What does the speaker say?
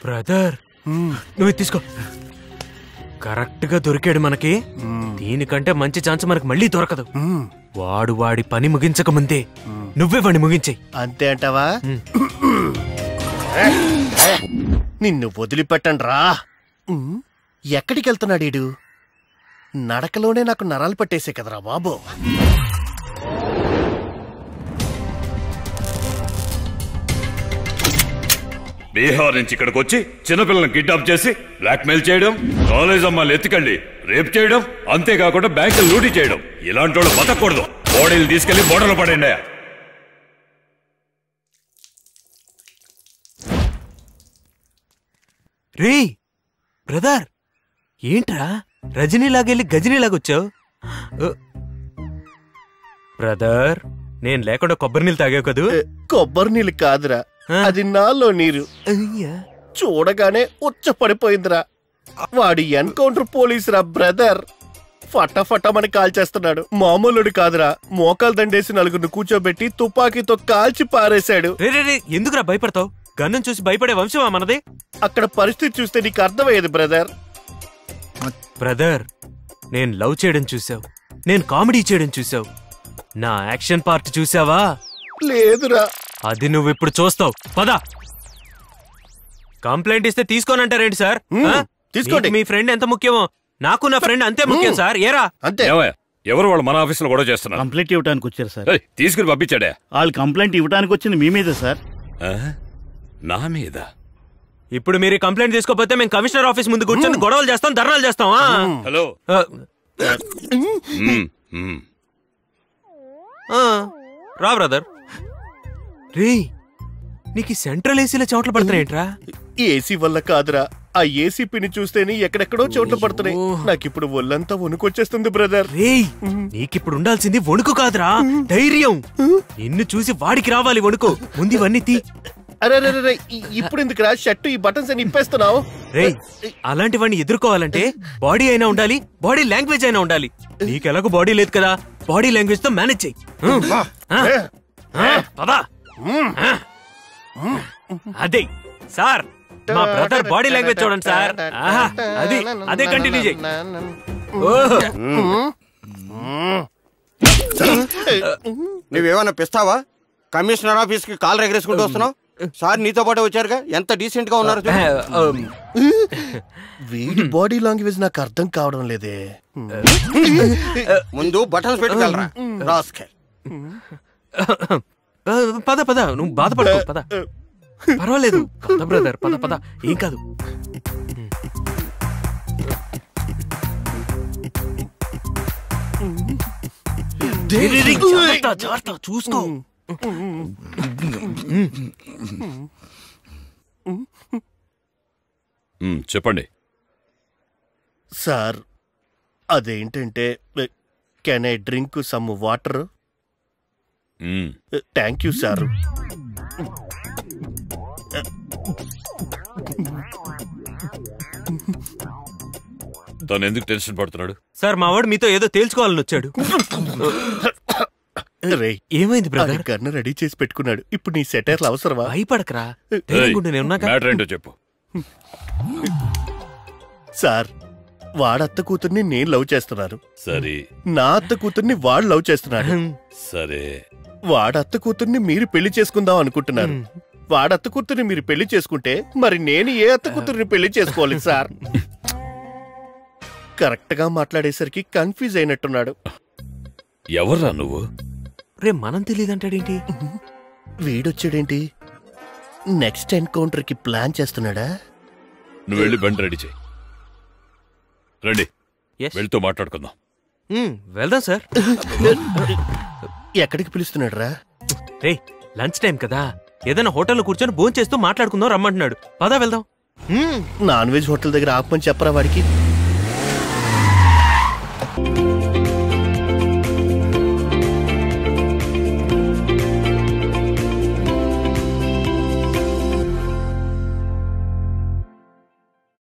Brother నువ్వు తీసుకో. Correct గా దొరికాడు మనకి. దీనికంటే మంచి ఛాన్స్ మనకు మళ్ళీ దొరకదు. వాడు వాడి పని ముగించక ముందే నువ్వే వాడిని ముగించాయి. అంతే అంటావా? నిన్ను వదిలిపెట్టండి రా. ఎక్కడికి వెళ్తున్నాడు ఈడు? నడకలోనే నాకు నరాలు పట్టేసే కదరా బాబు. బీహార్ నుంచి ఇక్కడికి వచ్చి చిన్నపిల్లలను కిడ్నాప్ చేసి బ్లాక్మెయిల్ చేయడం, కాలేజ్ అమ్మాయిలు ఎత్తుకెళ్ళి రేప్ చేయడం, అంతేకాకుండా బ్యాంకులు లూటీ చేయడం. ఇలాంటి వాళ్ళు బతకూడదు. బాడీలు తీసుకెళ్లి బోర్డర్లో పడండి. రే బ్రదర్, ఏంట్రా రజనీలాగెళ్ళి గజనీలాగొచ్చావు? బ్రదర్, నేను లేకుండా కొబ్బరి నీళ్ళు తాగావు కదూ? కొబ్బరి నీళ్ళు కాదురా, అది నాలో నీరు. చూడగానే ఉచ్చపడిపోయిందిరా. వాడి ఎన్కౌంటర్ పోలీసురా బ్రదర్. ఫటాఫటమని కాల్చేస్తున్నాడు. మామూలుడు కాదురా, మోకాలు దండేసి నలుగురిని కూర్చోబెట్టి తుపాకీతో కాల్చి పారేశాడు. ఎందుకురా భయపడతావు? గన్నం చూసి భయపడే వంశమా మనది? అక్కడ పరిస్థితి చూస్తే నీకు అర్థమయ్యేది బ్రదర్. బ్రదర్, నేను లవ్ చేయడం చూసావు, నేను కామెడీ చేయడం చూసావు. నా యాక్షన్ పార్ట్ చూసావా? లేదురా. అది నువ్వు ఇప్పుడు చూస్తావు. పద. కంప్లైంట్ ఇస్తే తీసుకోనంటారేంటి సార్? తీసుకోండి. మీ ఫ్రెండ్ ఎంత ముఖ్యమో నాకు నా ఫ్రెండ్ అంతే ముఖ్యం సార్. ఏరా అంతే. ఎవరు వాళ్ళు మన ఆఫీస్ లో గొడవ చేస్తున్నారు? కంప్లైంట్ ఇవ్వడానికి వచ్చారు సార్. తీసుకుని పంపించాడే. వాళ్ళు కంప్లైంట్ ఇవ్వడానికి వచ్చింది మీ మీద సార్. నా మీద? ఇప్పుడు మీరు కంప్లైంట్ తీసుకోకపోతే మేము కమిషనర్ ఆఫీస్ ముందు కూర్చొని గొడవలు చేస్తాం, ధర్నాలు చేస్తాం. హలో, రా బ్రదర్. రే, నీకు సెంట్రల్ ఏసీలో చోట్ల పడుతున్నాయేంట్రా? ఏసీ వల్ల కాదురా, ఆ ఏసీ పిని చూస్తేనే ఎక్కడెక్కడో చోట్ల పడుతున్నాయి. నాకిప్పుడు ఒళ్ళంతా వణుకొచ్చేస్తుంది బ్రదర్. రే, నీకిప్పుడు ఉండాల్సింది వణుకు కాదురా, ధైర్యం. నిన్ను చూసి వాడికి రావాలి వణుకు. ముందు ఇవన్నీ తీ. అరే ఇప్పుడు ఎందుకురా షర్టు ఈ బటన్స్ అని ఇప్పేస్తున్నావు? రే, అలాంటివన్నీ ఎదుర్కోవాలంటే బాడీ అయినా ఉండాలి, బాడీ లాంగ్వేజ్ అయినా ఉండాలి. నీకెలాగో బాడీ లేదు కదా, బాడీ లాంగ్వేజ్ తో మేనేజ్ చెయ్యి. అదే సార్, మా బ్రదర్ బాడీ లాంగ్వేజ్ చూడండి సార్. అదే కంటిన్యూ చెయ్యి. నువ్వేమన్నా పిస్తావా? కమిషనర్ ఆఫీస్ కి కాల్ ఎగరేసుకుంటూ వస్తున్నావు. సార్ నీతో పాటు వచ్చారుగా, ఎంత డీసెంట్ గా ఉన్నారు. వీడి బాడీ లాంగ్వేజ్ నాకు అర్థం కావడం లేదే. ముందు బటన్స్ పెట్టుకెళ్ళరా. పద పద, నువ్వు బాధపడకు. పద, పర్వాలేదు. పద బ్రదర్, పద పద, ఏం కాదు. చూసుకో. చెప్పండి సార్. అదేంటంటే, can I drink some water? Thank you sir. తను ఎందుకు టెన్షన్ పడుతున్నాడు? సార్, మా వాడు మీతో ఏదో తేల్చుకోవాలని వచ్చాడు. ఏమైంది బ్రదర్? గన్ను రెడీ చేసి పెట్టుకున్నాడు. ఇప్పుడు నీ సెటైర్లు అవసరమా? భయపడకరా, చెప్పు సార్. వాడత్త కూతుర్ని నేను లవ్ చేస్తున్నాను. సరే. నా అత్త కూతుర్ని వాడు లవ్ చేస్తున్నాడు. సరే. వాడత్త కూతుర్ని మీరు పెళ్లి చేసుకుందాం అనుకుంటున్నారు. వాడత్త కూతుర్ని మీరు పెళ్లి చేసుకుంటే మరి నేను ఏ అత్త కూతుర్ని పెళ్లి చేసుకోవాలి సార్? కరెక్ట్ గా మాట్లాడేసరికి కన్ఫ్యూజ్ అయినట్టున్నాడు. ఎవర్రా నువ్వు? రే, మనం తెలియదంటాడేంటి? వీడొచ్చాడేంటి? నెక్స్ట్ ఎన్కౌంటర్ కి ప్లాన్ చేస్తున్నాడా? నువ్వు వెళ్ళి బండి రెడీ చేయి. రండి, వెళ్తూ మాట్లాడుకుందాం. వెళ్దాం సార్. ఎక్కడికి పిలుస్తున్నాడు రా? రే, లంచ్ టైం కదా, ఏదైనా హోటల్లో కూర్చొని భోంచేస్తూ మాట్లాడుకుందాం రమ్మంటున్నాడు. పదా వెళ్దాం. నాన్ వెజ్ హోటల్ దగ్గర ఆపమని చెప్పరా వాడికి?